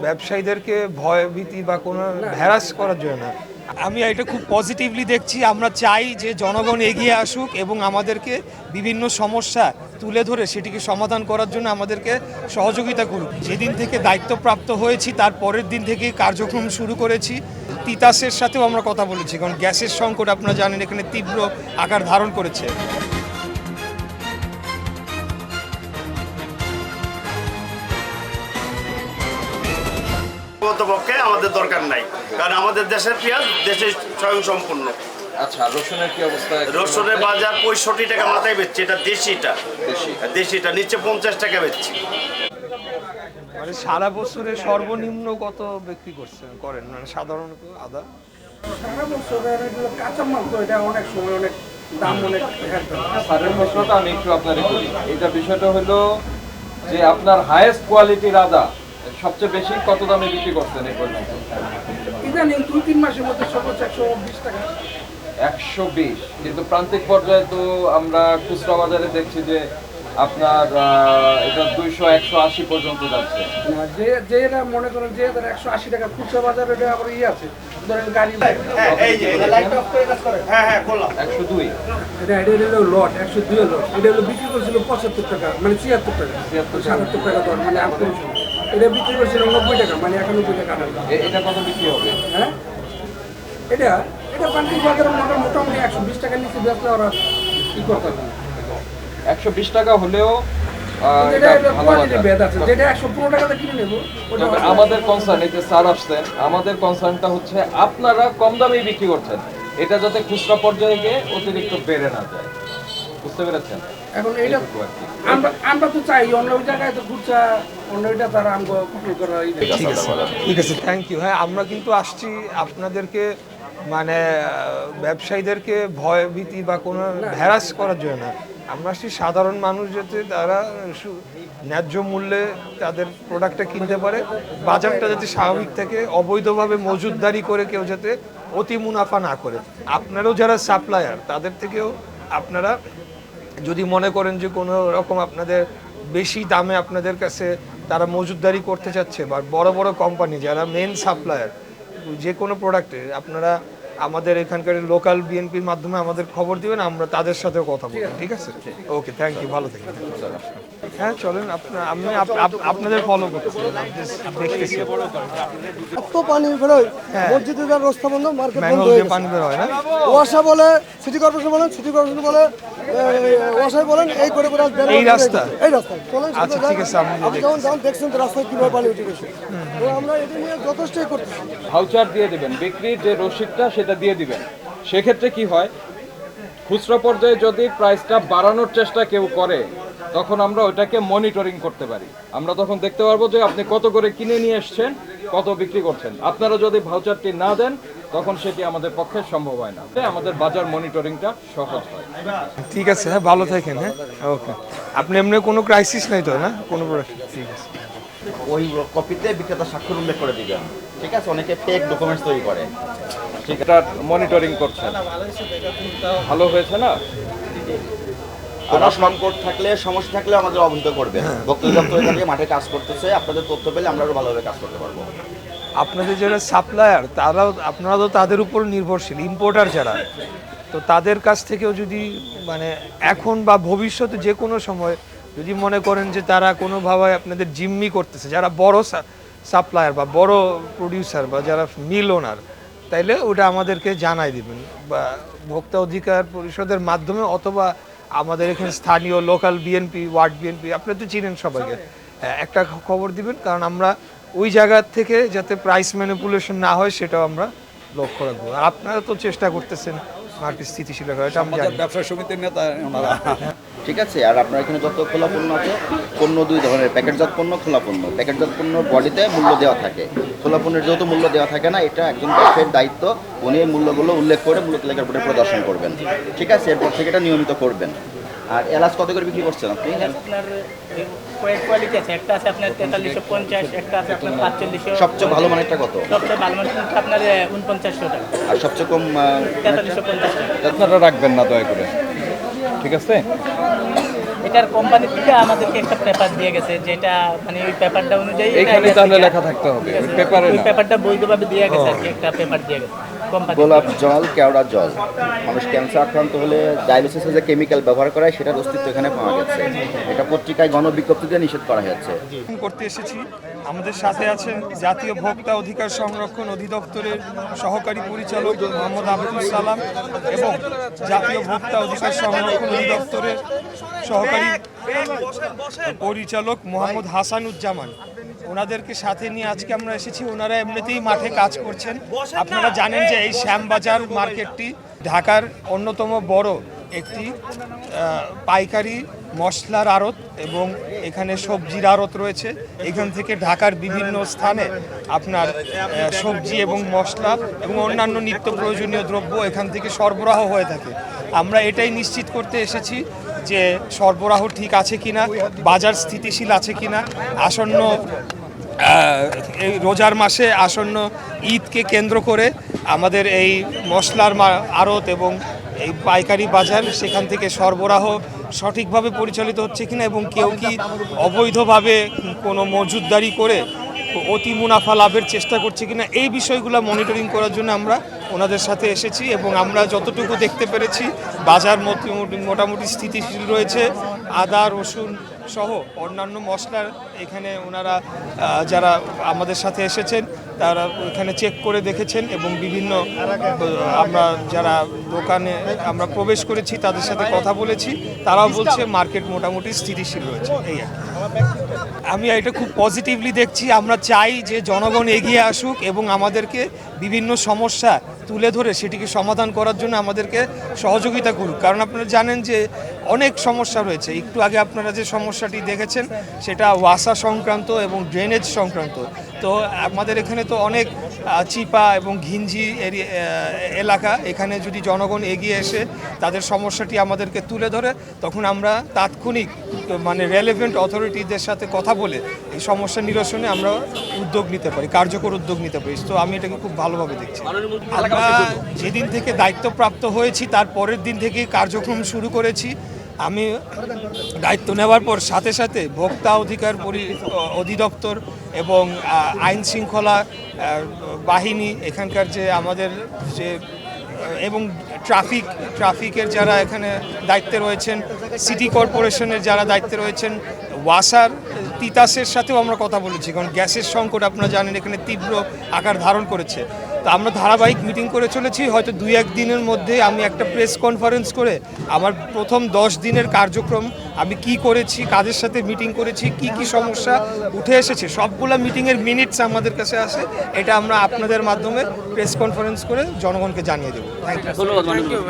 ব্যবসায়ীদেরকে ভয়ভীতি বা কোনো হ্যারাস করার জন্য না। আমি এটা খুব পজিটিভলি দেখছি। আমরা চাই যে জনগণ এগিয়ে আসুক এবং আমাদেরকে বিভিন্ন সমস্যা তুলে ধরে সেটিকে সমাধান করার জন্য আমাদেরকে সহযোগিতা করুক। যেদিন থেকে দায়িত্বপ্রাপ্ত হয়েছি তার পরের দিন থেকে কার্যক্রম শুরু করেছি। তিতাসের সাথেও আমরা কথা বলেছি, কারণ গ্যাসের সংকট আপনারা জানেন এখানে তীব্র আকার ধারণ করেছে। পক্ষে আমাদের দরকার নাই, কারণ আমাদের দেশের পেঁয়াজ দেশে স্বয়ংসম্পূর্ণ। আচ্ছা, রসুনের কি অবস্থা? রসুনের বাজার 65 টাকা মাথায় বেচছি, এটা দেশিটা নিচে 50 টাকা বেচছি। মানে সারা বছরে সর্বনিম্ন কত বিক্রি করেন মানে সাধারণত আদা? সারা বছরের কাঁচামাল তো এটা অনেক সময় অনেক দাম অনেক সারের প্রশ্নটা আমি একটু আপনাদের করি। এটা বিষয়টা হলো যে আপনার হাইয়েস্ট কোয়ালিটির আদা সবচেয়ে বেশি কত দামে বিক্রি করছেন এই পর্যন্ত? ইদানিং 2-3 মাসের মধ্যে সর্বোচ্চ 120 টাকা। 120, কিন্তু প্রান্তিক পর্যায়ে তো আমরা খুচরা বাজারে দেখছি যে আপনার এটা 200-180 পর্যন্ত যাচ্ছে। যে এরা মনে করেন যে এদের 180 টাকা খুচরা বাজারে এটা আবার আছে, ধরেন গাড়ি এই যে করলাম 102। এটা হলো লট 102 লট। এটা হলো বিক্রি করেছিল 75 টাকা, মানে 76 টাকা, 77 টাকা দর, মানে 8 এটা বিক্রি করেছিল 90 টাকা, মানে 91 টাকা। এটা কত বিক্রি হবে? হ্যাঁ, এটা প্রান্তিক বাজারে মোটামুটি 120 টাকার নিচে বেচলে ওরা কি করতে পারবে। 120 টাকা হলেও আমাদের কনসার্ন, এই যে স্যার আসছেন, আমাদের কনসার্নটা হচ্ছে আপনারা কম দামে বিক্রি করছেন, এটা যাতে খুচরা পর্যায়ে গিয়ে অতিরিক্ত বেড়ে না যায়। বুঝতে পেরেছেন? এখন এইটা আমরা তো চাই অন্য জায়গায় তো খুচরা অন্যটা তারা আমগো কন্ট্রোল করা। ঠিক আছে, থ্যাংক ইউ। হ্যাঁ, আমরা কিন্তু আসছি আপনাদেরকে মানে ব্যবসায়ীদেরকে ভয়ভীতি বা কোনো হ্যারাস করার জন্য না। আমরা আসছি সাধারণ মানুষ যাতে তারা ন্যায্য মূল্যে তাদের প্রোডাক্টটা কিনতে পারে, বাজারটা যাতে স্বাভাবিক থাকে, অবৈধভাবে মজুতদারি করে কেউ যাতে অতি মুনাফা না করে। আপনারাও যারা সাপ্লায়ার তাদের থেকেও আপনারা যদি মনে করেন যে কোনো রকম আপনাদের বেশি দামে আপনাদের কাছে তারা মজুতদারি করতে চাচ্ছে, বা বড় বড় কোম্পানি যারা মেন সাপ্লায়ার যে কোনো প্রোডাক্টে, আপনারা আমাদের এখানকার লোকাল বিএনপির মাধ্যমে আমাদের খবর দিবেন, আমরা তাদের সাথেও কথা বলবো। ঠিক আছে, ওকে, থ্যাংক ইউ, ভালো থাকবেন। হ্যাঁ চলেন, আমি আপনাদের ফলো করতেছি, দেখতেছি। এত পানি বেরোয়, মসজিদে যার রাস্তা বন্ধ, মার্কেট বন্ধ হয়ে গেছে। পানি বের হয় না, ওয়াসা বলে, সিটি কর্পোরেশন বলেন, সিটি কর্পোরেশন বলে, ওয়াসাই বলেন, এই করে এই রাস্তা। চলেন। আচ্ছা ঠিক আছে, আপনি যেমন দেখছেন তো রাস্তায় কিভাবে পানি উঠে গেছে, তো আমরা এটা নিয়ে যথেষ্টই করতেছি। ভাউচার দিয়ে দেবেন, বিক্রির যে রসিদটা সেটা দিয়ে দিবেন। সেক্ষেত্রে কি হয়, খুচরা পর্যায়ে যদি প্রাইসটা বাড়ানোর চেষ্টা কেউ করে, তখন আমরা ওইটাকে মনিটরিং করতে পারি। আমরা তখন দেখতে পারবো যে আপনি কত করে কিনে নিয়ে এসছেন, কত বিক্রি করছেন। আপনারা যদি ভাউচারটি না দেন, তখন সেটি আমাদের পক্ষে সম্ভব হয় না। আমাদের বাজার মনিটরিংটা সহজ হয়। ঠিক আছে, হ্যাঁ ভালো থাকেন। হ্যাঁ, ওকে। আপনি এমনি কোনো ক্রাইসিস নাই তো না কোনো? ঠিক আছে, ওই কপিতে বিক্রেতা স্বাক্ষর উল্লেখ করে দিবেন। ঠিক আছে, অনেকে ফেক ডকুমেন্টস তৈরি করে। ঠিক, এটা মনিটরিং করছেন, ভালো হয়েছে না? কোনো সংকট থাকলে, সমস্যা থাকলে আমাদের অবহিত করবেন। বক্তব্য দপ্তর এখানে মাঠে কাজ করতেছে, আপনাদের তথ্য পেলে আমরা আরো ভালোভাবে কাজ করতে পারবো। আপনাদের যারা সাপ্লায়ার আপনারা তো তাদের উপর নির্ভরশীল, ইম্পোর্টার যারা, তো তাদের কাছ থেকেও যদি মানে এখন বা ভবিষ্যতে যে কোনো সময় যদি মনে করেন যে তারা কোনোভাবে আপনাদের জিম্মি করতেছে, যারা বড় সাপ্লায়ার বা বড় প্রডিউসার বা যারা মিল ওনার, তাইলে ওটা আমাদেরকে জানাই দিবেন, বা ভোক্তা অধিকার পরিষদের মাধ্যমে, অথবা আমাদের এখানে স্থানীয় লোকাল বিএনপি, ওয়ার্ড বিএনপি, আপনি তো চিনেন সবাইকে, একটা খবর দিবেন। কারণ আমরা ওই জায়গা থেকে যাতে প্রাইস ম্যানিপুলেশন না হয় সেটাও আমরা লক্ষ্য রাখবো। আর আপনারা তো চেষ্টা করতেছেন মার্কেট স্থিতিশীল রাখা, এটা আমি জানি। ব্যবসা সমিতির নেতা ওনারা। ঠিক আছে, আর আপনার এখানে যত খোলা পণ্য আছে, পণ্য দুই ধরনের, প্যাকেটজাত পণ্য, খোলা পণ্য। প্যাকেটজাত পণ্য বডিতে মূল্য দেওয়া থাকে, খোলা পণ্যের যেহেতু মূল্য দেওয়া থাকে না, এটা একজন ব্যবসায়ীর দায়িত্ব, উনি মূল্যগুলো উল্লেখ করে মূল্য তালিকার বোর্ডে প্রদর্শন করবেন। ঠিক আছে, এরপর থেকে এটা নিয়মিত করবেন। আর এলাচ কত করে বিক্রি করছেন আপনি? আপনার কয়েক কোয়ালিটি আছে, একটা আছে আপনার 4350, একটা আছে আপনার 4500। সবচেয়ে ভালো মানেরটা কত? সবচেয়ে ভালো মানের আপনার 4900 টাকা। আর সবচেয়ে কম? 4350 টাকা। আপনারা রাখবেন না দয়া করে, ঠিক আছে? এটার কোম্পানি থেকে আমাদেরকে একটা পেপার দিয়ে গেছে, যেটা মানে ওই পেপারটা অনুযায়ী এখানে তাহলে লেখা থাকতে হবে, ওই পেপারে ওই না। পেপারটা বৈধভাবে দিয়ে গেছে আর কি, একটা পেপার দিয়ে গেছে কোম্পানি। গোলাপ জল, কেওড়া জল, মানুষ ক্যান্সার আক্রান্ত হলে ডায়ালিসিসে যে কেমিক্যাল ব্যবহার করা হয় সেটার অস্তিত্ব এখানে পাওয়া গেছে। এটা পত্রিকায় গণবিজ্ঞপ্তিতে নিষেধ করা হয়েছে। করতে এসেছি। আমাদের সাথে আছেন জাতীয় ভোক্তা অধিকার সংরক্ষণ অধিদপ্তরের সহকারী পরিচালক মোহাম্মদ আব্দুল সালাম এবং জাতীয় ভোক্তা অধিকার সংরক্ষণ অধিদপ্তরের সহকারী পরিচালক মোহাম্মদ হাসানুজ্জামান। ওনাদেরকে সাথে নিয়ে আজকে আমরা এসেছি। ওনারা এমনিতেই মাঠে কাজ করছেন। আপনারা জানেন যে এই শ্যামবাজার মার্কেটটি ঢাকার অন্যতম বড় একটি পাইকারি মশলার আড়ত এবং এখানে সবজির আড়ত রয়েছে। এখান থেকে ঢাকার বিভিন্ন স্থানে আপনার সবজি এবং মশলা এবং অন্যান্য নিত্য প্রয়োজনীয় দ্রব্য এখান থেকে সরবরাহ হয়ে থাকে। আমরা এটাই নিশ্চিত করতে এসেছি যে সরবরাহ ঠিক আছে কিনা, বাজার স্থিতিশীল আছে কিনা। আসন্ন এই রোজার মাসে আসন্ন ঈদকে কেন্দ্র করে আমাদের এই মশলার আড়ত এবং এই পাইকারি বাজার সেখান থেকে সরবরাহ সঠিকভাবে পরিচালিত হচ্ছে কিনা এবং কেউ কি অবৈধভাবে কোনো মজুতদারি করে অতি মুনাফা লাভের চেষ্টা করছে কিনা, এই বিষয়গুলো মনিটরিং করার জন্য আমরা ওনাদের সাথে এসেছি। এবং আমরা যতটুকু দেখতে পেরেছি বাজার মোটামুটি স্থিতিশীল রয়েছে। আদা, রসুন সহ অন্যান্য মশলার এখানে ওনারা যারা আমাদের সাথে এসেছেন তারা এখানে চেক করে দেখেছেন এবং বিভিন্ন আমরা যারা দোকানে আমরা প্রবেশ করেছি তাদের সাথে কথা বলেছি, তারাও বলছে মার্কেট মোটামুটি স্থিতিশীল রয়েছে। এই আর কি। আমি এটা খুব পজিটিভলি দেখছি। আমরা চাই যে জনগণ এগিয়ে আসুক এবং আমাদেরকে বিভিন্ন সমস্যা তুলে ধরে সেটিকে সমাধান করার জন্য আমাদেরকে সহযোগিতা করুক। কারণ আপনারা জানেন যে অনেক সমস্যা রয়েছে। একটু আগে আপনারা যে সমস্যাটি দেখেছেন সেটা ওয়াসা সংক্রান্ত এবং ড্রেনেজ সংক্রান্ত। তো আমাদের এখানে তো অনেক চিপা এবং ঘিঞ্জি এলাকা। এখানে যদি জনগণ এগিয়ে এসে তাদের সমস্যাটি আমাদেরকে তুলে ধরে তখন আমরা তাৎক্ষণিক মানে রেলেভেন্ট অথরিটিদের সাথে কথা বলে এই সমস্যা নিরসনে আমরা উদ্যোগ নিতে পারি, কার্যকর উদ্যোগ নিতে পারি। তো আমি এটাকে খুব ভালোভাবে দেখছি। আমরা যেদিন থেকে দায়িত্বপ্রাপ্ত হয়েছি তার পরের দিন থেকেই কার্যক্রম শুরু করেছি। আমি দায়িত্ব নেওয়ার পর সাথে সাথে ভোক্তা অধিকার অধিদপ্তর এবং আইন শৃঙ্খলা বাহিনী এখানকার যে আমাদের যে এবং ট্রাফিকের যারা এখানে দায়িত্বে রয়েছেন, সিটি কর্পোরেশনের যারা দায়িত্বে রয়েছেন, ওয়াসার তিতাসের সাথেও আমরা কথা বলেছি। কারণ গ্যাসের সংকট আপনারা জানেন এখানে তীব্র আকার ধারণ করেছে। তো আমরা ধারাবাহিক মিটিং করে চলেছি। হয়তো 2-1 দিনের মধ্যে আমি একটা প্রেস কনফারেন্স করে আমার প্রথম 10 দিনের কার্যক্রম আমি কি করেছি, কাদের সাথে মিটিং করেছি, কি কি সমস্যা উঠে এসেছে সবগুলো মিটিংয়ের মিনিটস আমাদের কাছে আসে। এটা আমরা আপনাদের মাধ্যমে প্রেস কনফারেন্স করে জনগণকে জানিয়ে দেবো। Thank you.